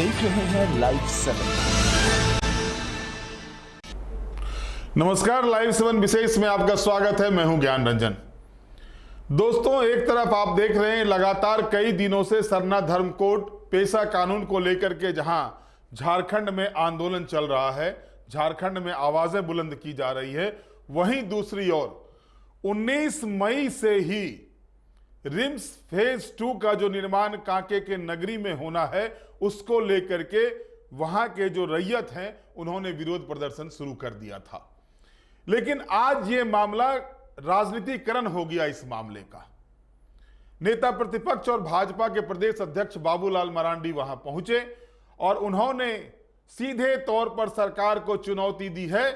देख रहे हैं लाइव 7। नमस्कार, लाइव 7 विशेष में आपका स्वागत है। मैं हूं ज्ञान रंजन। दोस्तों, एक तरफ आप देख रहे हैं लगातार कई दिनों से सरना धर्म कोड पेशा कानून को लेकर के जहां झारखंड में आंदोलन चल रहा है, झारखंड में आवाजें बुलंद की जा रही है, वहीं दूसरी ओर 19 मई से ही रिम्स फेज 2 का जो निर्माण कांके के नगरी में होना है, उसको लेकर के वहां के जो रैयत हैं उन्होंने विरोध प्रदर्शन शुरू कर दिया था। लेकिन आज ये मामला राजनीतिकरण हो गया। इस मामले का नेता प्रतिपक्ष और भाजपा के प्रदेश अध्यक्ष बाबूलाल मरांडी वहां पहुंचे और उन्होंने सीधे तौर पर सरकार को चुनौती दी है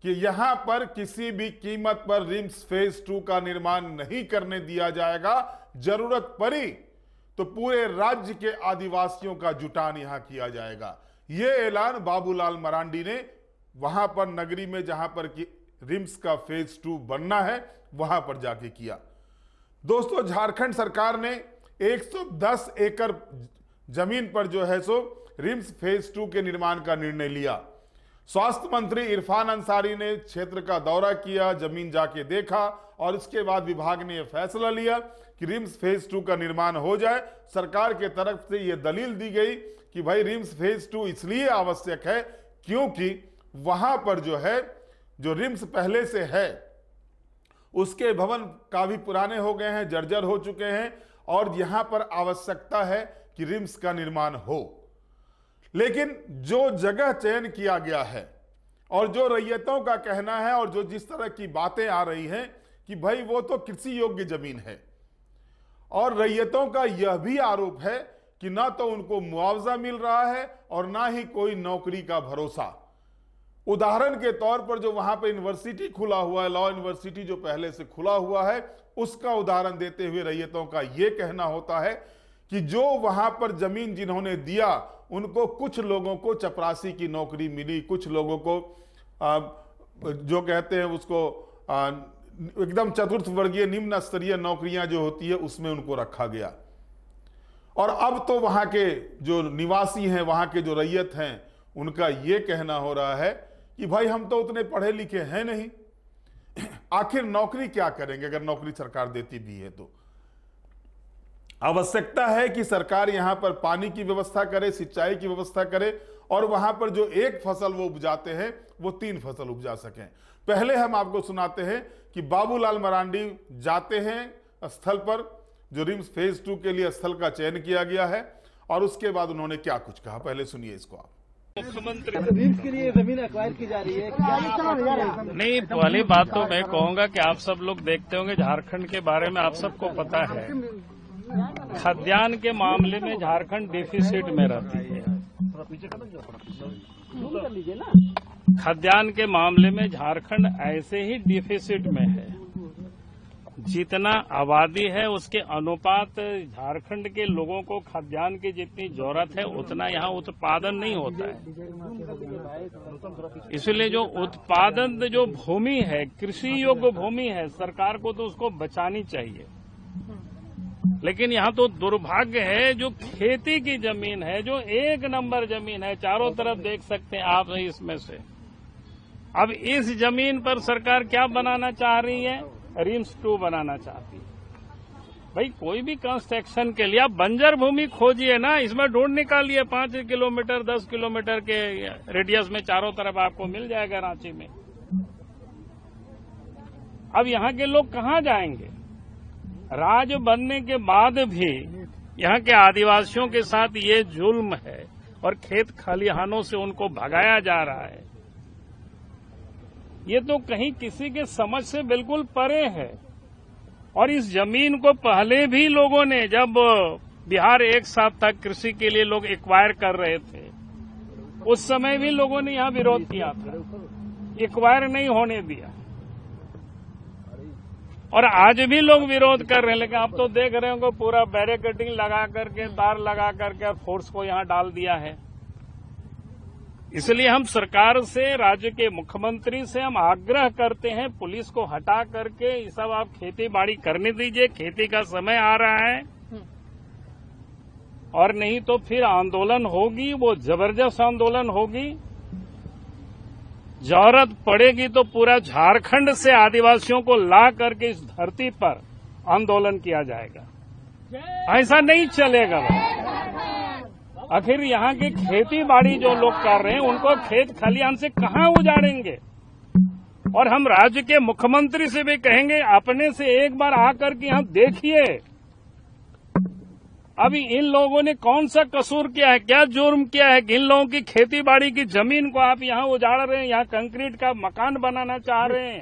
कि यहां पर किसी भी कीमत पर रिम्स फेज 2 का निर्माण नहीं करने दिया जाएगा। जरूरत पड़ी तो पूरे राज्य के आदिवासियों का जुटान यहां किया जाएगा। यह ऐलान बाबूलाल मरांडी ने वहां पर नगरी में जहां पर कि रिम्स का फेज 2 बनना है वहां पर जाके किया। दोस्तों, झारखंड सरकार ने 110 एकड़ जमीन पर जो है सो रिम्स फेज 2 के निर्माण का निर्णय लिया। स्वास्थ्य मंत्री इरफान अंसारी ने क्षेत्र का दौरा किया, जमीन जाके देखा और इसके बाद विभाग ने यह फैसला लिया कि रिम्स फेज 2 का निर्माण हो जाए। सरकार के तरफ से यह दलील दी गई कि भाई रिम्स फेज 2 इसलिए आवश्यक है क्योंकि वहां पर जो है, जो रिम्स पहले से है उसके भवन काफी पुराने हो गए हैं, जर्जर हो चुके हैं और यहां पर आवश्यकता है कि रिम्स का निर्माण हो। लेकिन जो जगह चयन किया गया है और जो रैयतों का कहना है और जो जिस तरह की बातें आ रही हैं कि भाई वो तो कृषि योग्य जमीन है, और रैयतों का यह भी आरोप है कि ना तो उनको मुआवजा मिल रहा है और ना ही कोई नौकरी का भरोसा। उदाहरण के तौर पर जो वहां पर यूनिवर्सिटी खुला हुआ है, लॉ यूनिवर्सिटी जो पहले से खुला हुआ है, उसका उदाहरण देते हुए रैयतों का यह कहना होता है कि जो वहां पर जमीन जिन्होंने दिया उनको कुछ लोगों को चपरासी की नौकरी मिली, कुछ लोगों को जो कहते हैं उसको एकदम चतुर्थ वर्गीय निम्न स्तरीय नौकरियां जो होती है उसमें उनको रखा गया। और अब तो वहां के जो निवासी हैं, वहां के जो रैयत हैं, उनका यह कहना हो रहा है कि भाई हम तो उतने पढ़े लिखे हैं नहीं, आखिर नौकरी क्या करेंगे अगर नौकरी सरकार देती भी है तो। आवश्यकता है कि सरकार यहां पर पानी की व्यवस्था करे, सिंचाई की व्यवस्था करे और वहां पर जो एक फसल वो उपजाते हैं वो 3 फसल उपजा सकें। पहले हम आपको सुनाते हैं कि बाबूलाल मरांडी जाते हैं स्थल पर, जो रिम्स फेज 2 के लिए स्थल का चयन किया गया है, और उसके बाद उन्होंने क्या कुछ कहा, पहले सुनिए इसको आप। मुख्यमंत्री रिम्स के लिए जमीन एक्वायर की जा रही है, नहीं, पहली बात तो मैं कहूंगा कि आप सब लोग देखते होंगे झारखंड के बारे में आप सबको पता है, खाद्यान्न के मामले में झारखंड डिफिसिट में रहती है। खाद्यान्न के मामले में झारखंड ऐसे ही डिफिसिट में है। जितना आबादी है उसके अनुपात झारखंड के लोगों को खाद्यान्न की जितनी जरूरत है उतना यहाँ उत्पादन नहीं होता है। इसलिए जो उत्पादन जो भूमि है, कृषि योग्य भूमि है, सरकार को तो उसको बचानी चाहिए। लेकिन यहाँ तो दुर्भाग्य है, जो खेती की जमीन है, जो 1 नंबर जमीन है, चारों तरफ देख सकते हैं आप इसमें से, अब इस जमीन पर सरकार क्या बनाना चाह रही है? रिम्स 2 बनाना चाहती है। भाई कोई भी कंस्ट्रक्शन के लिए आप बंजर भूमि खोजिए ना, इसमें ढूंढ निकालिए 5 किलोमीटर 10 किलोमीटर के रेडियस में चारों तरफ आपको मिल जाएगा रांची में। अब यहाँ के लोग कहाँ जाएंगे? राज्य बनने के बाद भी यहाँ के आदिवासियों के साथ ये जुल्म है और खेत खलिहानों से उनको भगाया जा रहा है। ये तो कहीं किसी के समझ से बिल्कुल परे है। और इस जमीन को पहले भी लोगों ने, जब बिहार एक साथ तक कृषि के लिए लोग एक्वायर कर रहे थे, उस समय भी लोगों ने यहाँ विरोध किया था, एक्वायर नहीं होने दिया। और आज भी लोग विरोध कर रहे हैं। लेकिन आप तो देख रहे होंगे पूरा बैरिकेडिंग लगा करके, तार लगा करके और फोर्स को यहां डाल दिया है। इसलिए हम सरकार से, राज्य के मुख्यमंत्री से हम आग्रह करते हैं, पुलिस को हटा करके ये सब आप खेती बाड़ी करने दीजिए। खेती का समय आ रहा है और नहीं तो फिर आंदोलन होगी, वो जबरदस्त आंदोलन होगी। जरूरत पड़ेगी तो पूरा झारखंड से आदिवासियों को ला करके इस धरती पर आंदोलन किया जाएगा। ऐसा नहीं चलेगा। आखिर यहाँ की खेती बाड़ी जो लोग कर रहे हैं उनको खेत खलिहान से कहाँ उजाड़ेंगे। और हम राज्य के मुख्यमंत्री से भी कहेंगे अपने से एक बार आकर के यहाँ देखिए, अभी इन लोगों ने कौन सा कसूर किया है, क्या जुर्म किया है कि इन लोगों की खेती बाड़ी की जमीन को आप यहाँ उजाड़ रहे हैं, यहाँ कंक्रीट का मकान बनाना चाह रहे हैं।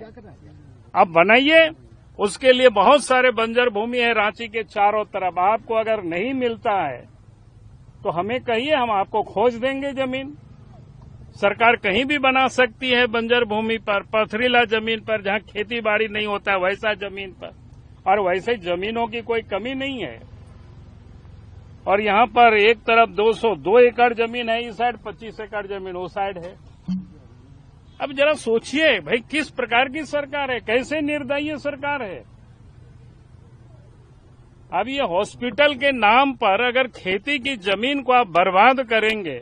आप बनाइए, उसके लिए बहुत सारे बंजर भूमि है रांची के चारों तरफ। आपको अगर नहीं मिलता है तो हमें कहिए, हम आपको खोज देंगे जमीन। सरकार कहीं भी बना सकती है बंजर भूमि पर, पथरीला जमीन पर जहां खेती बाड़ी नहीं होता है वैसा जमीन पर। और वैसे जमीनों की कोई कमी नहीं है। और यहाँ पर एक तरफ 202 एकड़ जमीन है, इस साइड 25 एकड़ जमीन उस साइड है। अब जरा सोचिए भाई, किस प्रकार की सरकार है, कैसे निर्दयी सरकार है। अब ये हॉस्पिटल के नाम पर अगर खेती की जमीन को आप बर्बाद करेंगे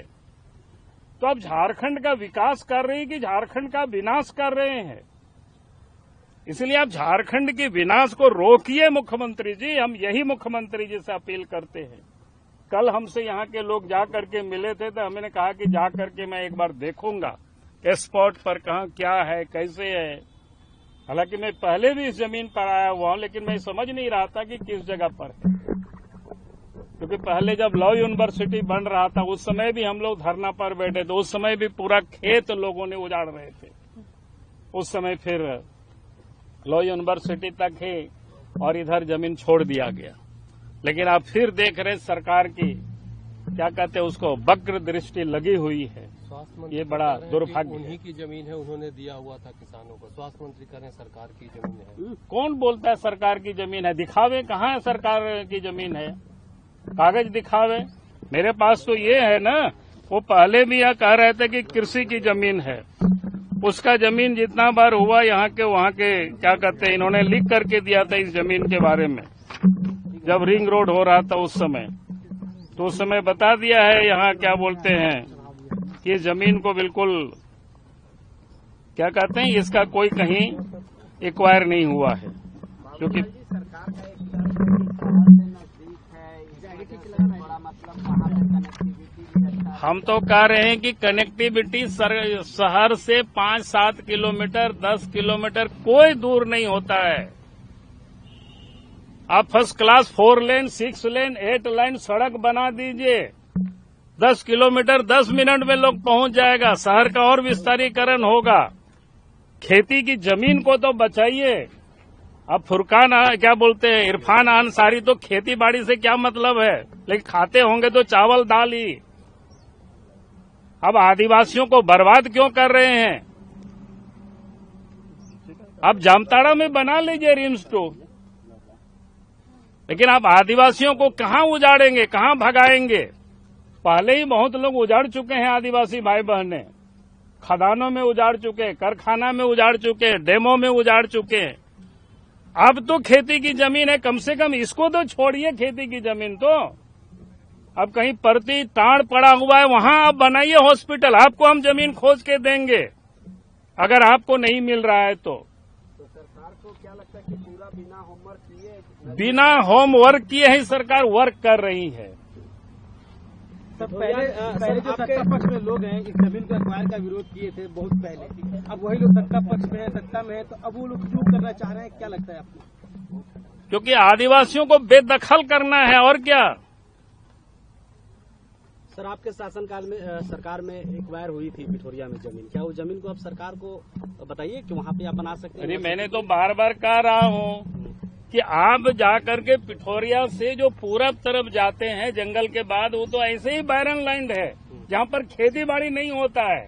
तो आप झारखंड का विकास कर रहे हैं कि झारखंड का विनाश कर रहे हैं। इसलिए आप झारखंड के विनाश को रोकिए मुख्यमंत्री जी। हम यही मुख्यमंत्री जी से अपील करते हैं। कल हमसे यहाँ के लोग जा करके मिले थे तो हमने कहा कि जा करके मैं एक बार देखूंगा स्पॉट पर कहाँ क्या है, कैसे है। हालांकि मैं पहले भी इस जमीन पर आया हुआ हूं, लेकिन मैं समझ नहीं रहा था कि किस जगह पर है। क्योंकि पहले जब लॉ यूनिवर्सिटी बन रहा था उस समय भी हम लोग धरना पर बैठे थे, उस समय भी पूरा खेत लोगों ने उजाड़ रहे थे। उस समय फिर लॉ यूनिवर्सिटी तक है और इधर जमीन छोड़ दिया गया। लेकिन आप फिर देख रहे सरकार की क्या कहते हैं उसको वक्र दृष्टि लगी हुई है। ये बड़ा दुर्भाग्य। उन्हीं की जमीन है, उन्होंने दिया हुआ था किसानों को। स्वास्थ्य मंत्री कह रहे हैं सरकार की जमीन है। कौन बोलता है सरकार की जमीन है? दिखावे, कहाँ है सरकार की जमीन है? कागज दिखावे। मेरे पास तो ये है ना, वो पहले भी यह कह रहे थे कि कृषि की जमीन है। उसका जमीन जितना बार हुआ यहाँ के वहाँ के क्या कहते हैं, इन्होंने लिख करके दिया था इस जमीन के बारे में। जब रिंग रोड हो रहा था उस समय, तो उस समय बता दिया है यहाँ क्या बोलते हैं कि जमीन को बिल्कुल क्या कहते हैं, इसका कोई कहीं एक्वायर नहीं हुआ है। क्योंकि हम तो कह रहे हैं कि कनेक्टिविटी शहर से 5-7 किलोमीटर 10 किलोमीटर कोई दूर नहीं होता है। आप फर्स्ट क्लास 4 लेन 6 लेन 8 लाइन सड़क बना दीजिए, 10 किलोमीटर 10 मिनट में लोग पहुंच जाएगा। शहर का और विस्तारीकरण होगा। खेती की जमीन को तो बचाइए। अब फुरकान क्या बोलते हैं, इरफान अंसारी तो खेती बाड़ी से क्या मतलब है, लेकिन खाते होंगे तो चावल दाल ही। अब आदिवासियों को बर्बाद क्यों कर रहे हैं? अब जामताड़ा में बना लीजिए रिम्स टू, लेकिन आप आदिवासियों को कहां उजाड़ेंगे, कहां भगाएंगे? पहले ही बहुत लोग उजाड़ चुके हैं आदिवासी भाई बहने। खदानों में उजाड़ चुके, कारखाना में उजाड़ चुके, डेमो में उजाड़ चुके। अब तो खेती की जमीन है, कम से कम इसको तो छोड़िए खेती की जमीन तो। अब कहीं परती ताड़ पड़ा हुआ है, वहां आप बनाइए हॉस्पिटल। आपको हम जमीन खोज के देंगे अगर आपको नहीं मिल रहा है तो। सरकार को क्या लगता है कि पूरा बिना होमवर्क किए, बिना होमवर्क किए ही सरकार वर्क कर रही है। पहले जो सत्ता पक्ष में लोग हैं इस जमीन को एक्वायर का विरोध किए थे बहुत पहले, अब वही लोग सत्ता पक्ष में है, सत्ता में है, तो अब वो लोग क्यों करना चाह रहे हैं, क्या लगता है आपको? क्योंकि आदिवासियों को बेदखल करना है, और क्या। सर, आपके शासनकाल में सरकार में एक्वायर हुई थी पिठोरिया में जमीन, क्या वो जमीन को अब सरकार को बताइए कि वहाँ पे आप बना सकते हैं? अरे मैंने तो बार बार कह रहा हूँ कि आप जाकर के पिठोरिया से जो पूरब तरफ जाते हैं जंगल के बाद, वो तो ऐसे ही बैरन लैंड है जहाँ पर खेती बाड़ी नहीं होता है।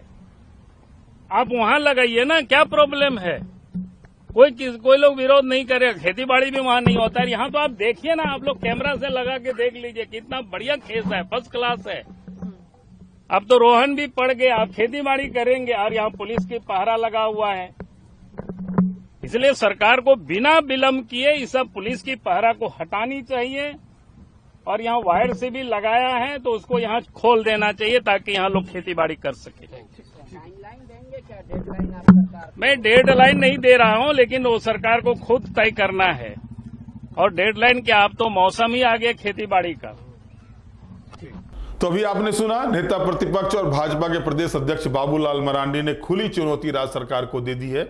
आप वहाँ लगाइए ना, क्या प्रॉब्लम है? कोई लोग विरोध नहीं करेगा, खेती बाड़ी भी वहाँ नहीं होता है। यहाँ तो आप देखिए ना, आप लोग कैमरा से लगा के देख लीजिए, कितना बढ़िया खेत है, फर्स्ट क्लास है। अब तो रोहन भी पड़ गए, आप खेती बाड़ी करेंगे और यहाँ पुलिस की पहरा लगा हुआ है। इसलिए सरकार को बिना विलंब किए इस सब पुलिस की पहरा को हटानी चाहिए और यहाँ वायर से भी लगाया है, तो उसको यहाँ खोल देना चाहिए ताकि यहाँ लोग खेती बाड़ी कर सके। मैं डेडलाइन नहीं दे रहा हूँ, लेकिन वो सरकार को खुद तय करना है। और डेडलाइन क्या, अब तो मौसम ही आ गया खेती बाड़ी का। तो अभी आपने सुना, नेता प्रतिपक्ष और भाजपा के प्रदेश अध्यक्ष बाबूलाल मरांडी ने खुली चुनौती राज्य सरकार को दे दी है।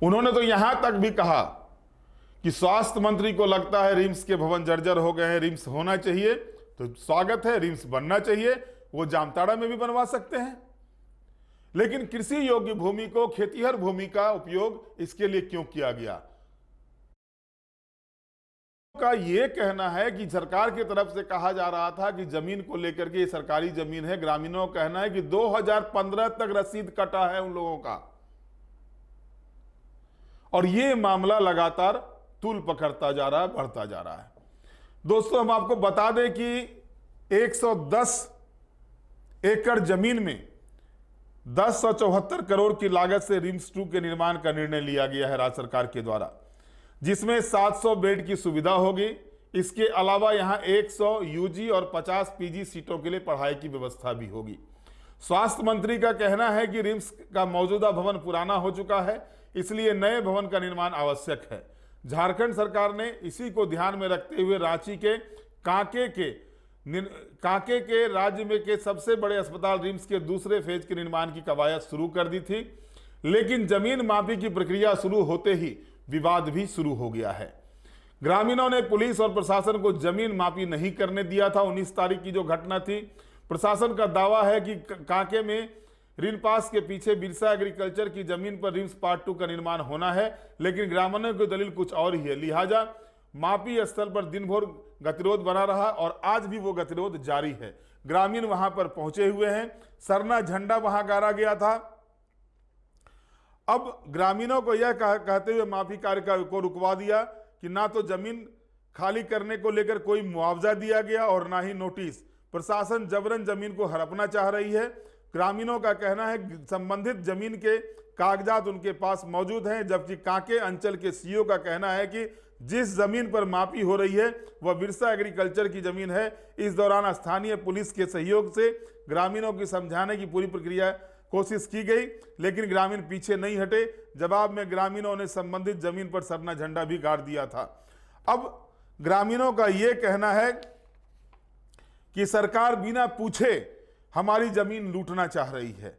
उन्होंने तो यहां तक भी कहा कि स्वास्थ्य मंत्री को लगता है रिम्स के भवन जर्जर हो गए हैं, रिम्स होना चाहिए, तो स्वागत है, रिम्स बनना चाहिए, वो जामताड़ा में भी बनवा सकते हैं। लेकिन कृषि योग्य भूमि को खेतीहर भूमि का उपयोग इसके लिए क्यों किया गया? का ये कहना है कि सरकार की तरफ से कहा जा रहा था कि जमीन को लेकर के ये सरकारी जमीन है। ग्रामीणों का कहना है कि 2015 तक रसीद कटा है उन लोगों का, और ये मामला लगातार तूल पकड़ता जा रहा है, बढ़ता जा रहा है। दोस्तों, हम आपको बता दें कि 110 एकड़ जमीन में 1074 करोड़ की लागत से रिम्स 2 के निर्माण का निर्णय लिया गया है राज्य सरकार के द्वारा, जिसमें 700 बेड की सुविधा होगी। इसके अलावा यहां 100 यूजी और 50 पीजी सीटों के लिए पढ़ाई की व्यवस्था भी होगी। स्वास्थ्य मंत्री का कहना है कि रिम्स का मौजूदा भवन पुराना हो चुका है, इसलिए नए भवन का निर्माण आवश्यक है। झारखंड सरकार ने इसी को ध्यान में रखते हुए रांची के कांके के राज्य में के सबसे बड़े अस्पताल रिम्स के दूसरे फेज के निर्माण की कवायद शुरू कर दी थी। लेकिन जमीन मापी की प्रक्रिया शुरू होते ही विवाद भी शुरू हो गया है। ग्रामीणों ने पुलिस और प्रशासन को जमीन मापी नहीं करने दिया था। 19 तारीख की जो घटना थी, प्रशासन का दावा है कि कांके में रिनपास के पीछे बिरसा एग्रीकल्चर की जमीन पर रिम्स पार्ट 2 का निर्माण होना है, लेकिन ग्रामीणों की दलील कुछ और ही है। लिहाजा मापी स्थल पर दिन भर गतिरोध बना रहा और आज भी वो गतिरोध जारी है। ग्रामीण वहां पर पहुंचे हुए हैं, सरना झंडा वहां गाड़ा गया था। अब ग्रामीणों को यह कहते हुए माफी कार्य को रुकवा दिया कि ना तो जमीन खाली करने को लेकर कोई मुआवजा दिया गया और ना ही नोटिस। प्रशासन जबरन जमीन को हड़पना चाह रही है। ग्रामीणों का कहना है कि संबंधित जमीन के कागजात उनके पास मौजूद हैं, जबकि कांके अंचल के सीईओ का कहना है कि जिस जमीन पर मापी हो रही है वह बिरसा एग्रीकल्चर की जमीन है। इस दौरान स्थानीय पुलिस के सहयोग से ग्रामीणों की समझाने की पूरी प्रक्रिया कोशिश की गई, लेकिन ग्रामीण पीछे नहीं हटे। जवाब में ग्रामीणों ने संबंधित जमीन पर सरना झंडा भी गाड़ दिया था। अब ग्रामीणों का यह कहना है कि सरकार बिना पूछे हमारी जमीन लूटना चाह रही है।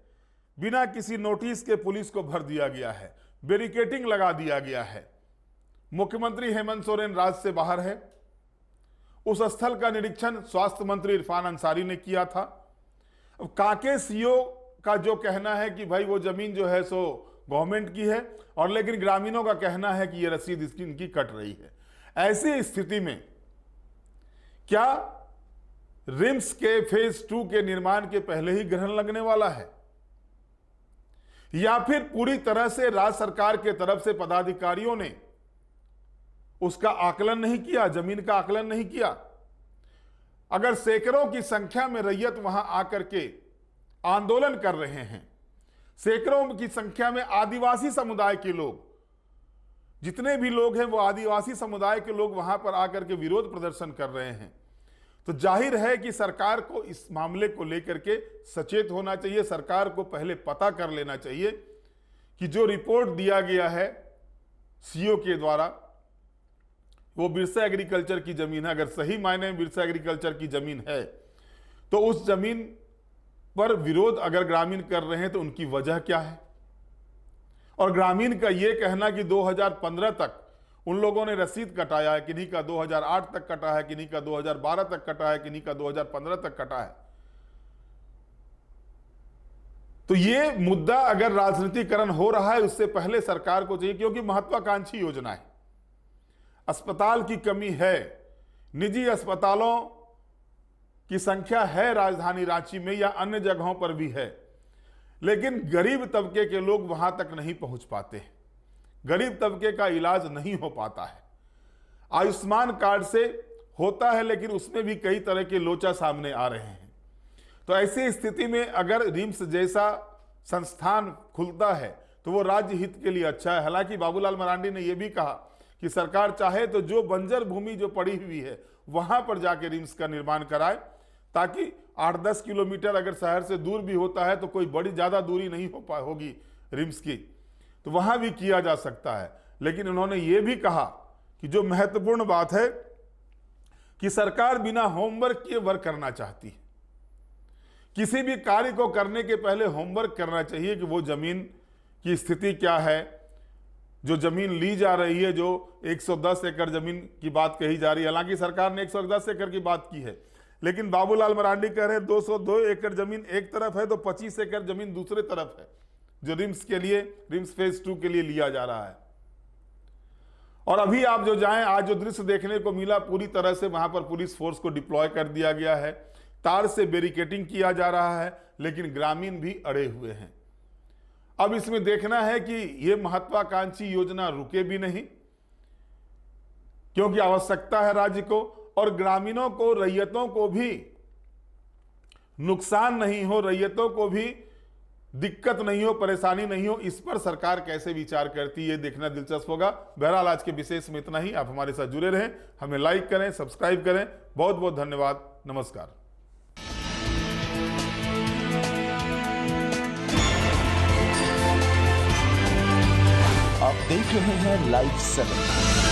बिना किसी नोटिस के पुलिस को भर दिया गया है, बैरिकेडिंग लगा दिया गया है। मुख्यमंत्री हेमंत सोरेन राज्य से बाहर है। उस स्थल का निरीक्षण स्वास्थ्य मंत्री इरफान अंसारी ने किया था। अब कांके सीईओ का जो कहना है कि भाई वो जमीन जो है सो गवर्नमेंट की है, और लेकिन ग्रामीणों का कहना है कि ये रसीद इनकी कट रही है। ऐसी स्थिति में क्या रिम्स के फेज 2 के निर्माण के पहले ही ग्रहण लगने वाला है, या फिर पूरी तरह से राज्य सरकार के तरफ से पदाधिकारियों ने उसका आकलन नहीं किया, जमीन का आकलन नहीं किया? अगर सैकड़ों की संख्या में रैयत वहां आकर के आंदोलन कर रहे हैं, सैकड़ों की संख्या में आदिवासी समुदाय के लोग, जितने भी लोग हैं वो आदिवासी समुदाय के लोग वहां पर आकर के विरोध प्रदर्शन कर रहे हैं, तो जाहिर है कि सरकार को इस मामले को लेकर के सचेत होना चाहिए। सरकार को पहले पता कर लेना चाहिए कि जो रिपोर्ट दिया गया है सीईओ के द्वारा वो बिरसा एग्रीकल्चर की जमीन है। अगर सही मायने में बिरसा एग्रीकल्चर की जमीन है तो उस जमीन पर विरोध अगर ग्रामीण कर रहे हैं तो उनकी वजह क्या है? और ग्रामीण का यह कहना कि 2015 तक उन लोगों ने रसीद कटाया है, किन्हीं का 2008 तक कटा है, किन्हीं का 2012 तक कटा है, किन्हीं का 2015 तक कटा है। तो ये मुद्दा अगर राजनीतिकरण हो रहा है उससे पहले सरकार को चाहिए, क्योंकि महत्वाकांक्षी योजना है, अस्पताल की कमी है, निजी अस्पतालों की संख्या है राजधानी रांची में या अन्य जगहों पर भी है, लेकिन गरीब तबके के लोग वहां तक नहीं पहुंच पाते, गरीब तबके का इलाज नहीं हो पाता है। आयुष्मान कार्ड से होता है लेकिन उसमें भी कई तरह के लोचा सामने आ रहे हैं। तो ऐसी स्थिति में अगर रिम्स जैसा संस्थान खुलता है तो वो राज्य हित के लिए अच्छा है। हालांकि बाबूलाल मरांडी ने यह भी कहा कि सरकार चाहे तो जो बंजर भूमि जो पड़ी हुई है वहां पर जाके रिम्स का निर्माण कराए, ताकि 8-10 किलोमीटर अगर शहर से दूर भी होता है तो कोई बड़ी ज्यादा दूरी नहीं होगी रिम्स की, तो वहां भी किया जा सकता है। लेकिन उन्होंने ये भी कहा कि जो महत्वपूर्ण बात है कि सरकार बिना होमवर्क किए वर्क करना चाहती है। किसी भी कार्य को करने के पहले होमवर्क करना चाहिए कि वो जमीन की स्थिति क्या है, जो जमीन ली जा रही है, जो 110 एकड़ जमीन की बात कही जा रही है, हालांकि सरकार ने 110 एकड़ की बात की है, लेकिन बाबूलाल मरांडी कह रहे हैं 202 एकड़ जमीन एक तरफ है तो 25 एकड़ जमीन दूसरे तरफ है, जो रिम्स फेज 2 के लिए लिया जा रहा है। और अभी आप जो जाएं, आज जो दृश्य देखने को मिला, पूरी तरह से वहां पर पुलिस फोर्स को डिप्लॉय कर दिया गया है, तार से बैरिकेडिंग किया जा रहा है, लेकिन ग्रामीण भी अड़े हुए हैं। अब इसमें देखना है कि यह महत्वाकांक्षी योजना रुके भी नहीं, क्योंकि आवश्यकता है राज्य को, और ग्रामीणों को, रैयतों को भी नुकसान नहीं हो, रैयतों को भी दिक्कत नहीं हो, परेशानी नहीं हो, इस पर सरकार कैसे विचार करती है, ये देखना दिलचस्प होगा। बहरहाल आज के विशेष में इतना ही। आप हमारे साथ जुड़े रहें, हमें लाइक करें, सब्सक्राइब करें। बहुत बहुत धन्यवाद। नमस्कार। आप देख रहे हैं लाइव 7।